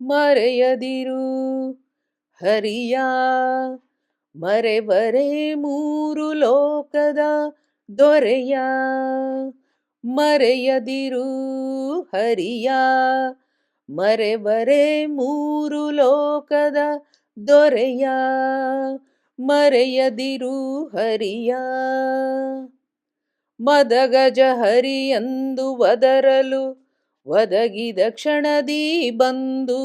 ಮರೆಯದಿರು ಹರಿಯ. ಮರೆವರೆ ಮೂರು ಲೋಕದ ದೊರೆಯ. ಮರೆಯದಿರು ಹರಿಯ. ಮರೆವರೆ ಮೂರು ಲೋಕದ ದೊರೆಯ. ಮರೆಯದಿರು ಹರಿಯ. ಮದಗಜ ಹರಿಯಂದು ಒದರಲು ಒದಗಿದ ಕ್ಷಣದಿ ಬಂದು.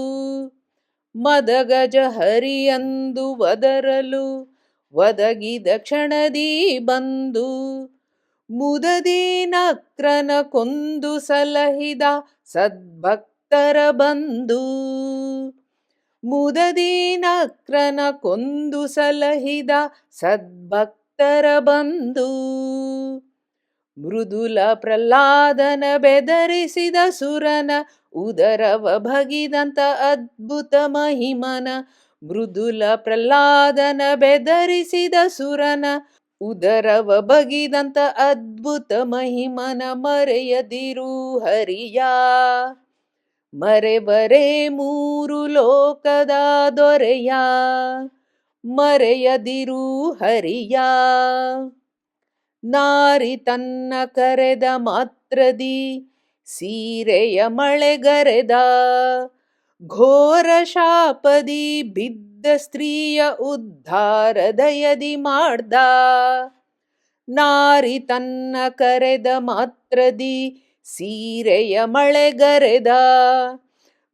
ಮದಗಜ ಹರಿಯಂದು ಒದರಲು ಒದಗಿದ ಕ್ಷಣದಿ ಬಂದು. ಮುದದಿ ನಕ್ರನ ಕೊಂದು ಸಲಹಿದ ಸದ್ಭಕ್ತರ ಬಂಧು. ಮುದದಿ ನಕ್ರನ ಕೊಂದು ಸಲಹಿದ ಸದ್ಭಕ್ತರ ಬಂಧು. ಮೃದುಲ ಪ್ರಹ್ಲಾದನ ಬೆದರಿಸಿದ ಸುರನ ಉದರವ ಭಗಿದಂತ ಅದ್ಭುತ ಮಹಿಮನ. ಮೃದುಲ ಪ್ರಹ್ಲಾದನ ಬೆದರಿಸಿದ ಸುರನ ಉದರವ ಬಗಿದಂತ ಅದ್ಭುತ ಮಹಿಮನ. ಮರೆಯದಿರು ಹರಿಯ. ಮರೆವರೆ ಮೂರು ಲೋಕದ ದೊರೆಯ. ಮರೆಯದಿರು ಹರಿಯ. ನಾರಿ ತನ್ನ ಕರೆದ ಮಾತ್ರದಿ ಸೀರೆಯ ಮಳೆಗರೆದ. ಘೋರ ಶಾಪದಿ ಬಿದ್ದ ಸ್ತ್ರೀಯ ಉದ್ಧಾರ ದಯದಿ ಮಾಡ್ದ. ನಾರಿ ತನ್ನ ಕರೆದ ಮಾತ್ರದಿ ಸೀರೆಯ ಮಳೆಗರೆದ.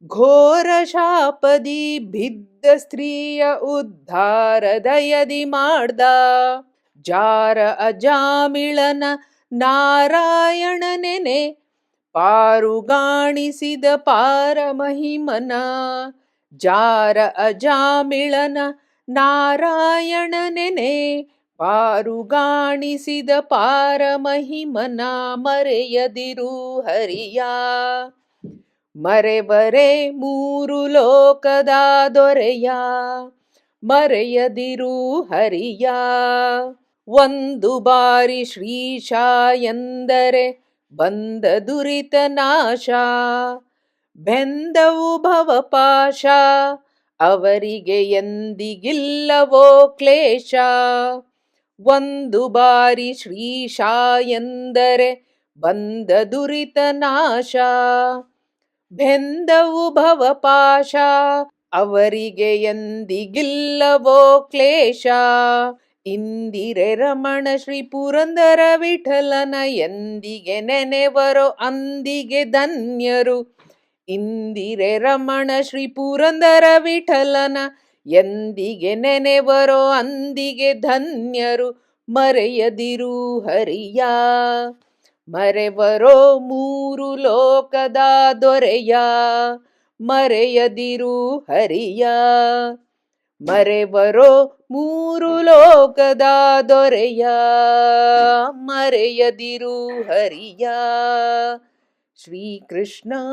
ಘೋರ ಶಾಪದಿ ಬಿದ್ದ ಸ್ತ್ರೀಯ ಉದ್ಧಾರ ದಯದಿ ಮಾಡ್ದ. ಜಾರ ಅಜಾಮಿಳನ ನಾರಾಯಣ ನೆನೆ ಪಾರುಗಾಣಿಸಿದ ಪಾರಮಹಿಮನ. ಜಾರ ಅಜಾಮಿಳನ ನಾರಾಯಣ ನೆನೆ ಪಾರುಗಾಣಿಸಿದ ಪಾರಮಹಿಮನ. ಮರೆಯದಿರು ಹರಿಯ. ಮರೆವರೆ ಮೂರು ಲೋಕದ ದೊರೆಯ. ಮರೆಯದಿರು ಹರಿಯ. ಒಂದು ಬಾರಿ ಶ್ರೀಶ ಎಂದರೆ ಬಂದ ದುರಿತ ನಾಶ. ಬೆಂದವು ಭವಪಾಶ ಅವರಿಗೆ ಎಂದಿಗಿಲ್ಲವೋ ಕ್ಲೇಶ. ಒಂದು ಬಾರಿ ಶ್ರೀಶ ಎಂದರೆ ಬಂದ ದುರಿತ ನಾಶ. ಬೆಂದವು ಭವಪಾಶ ಅವರಿಗೆ ಎಂದಿಗಿಲ್ಲವೋ ಕ್ಲೇಶ. ಇಂದಿರೆ ರಮಣ ಶ್ರೀ ಪುರಂದರ ವಿಠಲನ ಎಂದಿಗೆ ನೆನೆವರೋ ಅಂದಿಗೆ ಧನ್ಯರು. ಇಂದಿರೆ ರಮಣ ಶ್ರೀ ಪುರಂದರ ವಿಠಲನ ಎಂದಿಗೆ ನೆನೆವರೋ ಅಂದಿಗೆ ಧನ್ಯರು. ಮರೆಯದಿರು ಹರಿಯ. ಮರೆವರೋ ಮೂರು ಲೋಕದ ದೊರೆಯ. ಮರೆಯದಿರು ಹರಿಯ. ಮರೆವರೋ ಮೂರು ಲೋಕದ ದೊರೆಯ. ಮರೆಯದಿರು ಹರಿಯ. ಶ್ರೀಕೃಷ್ಣಾರ್ಪಣಮಸ್ತು.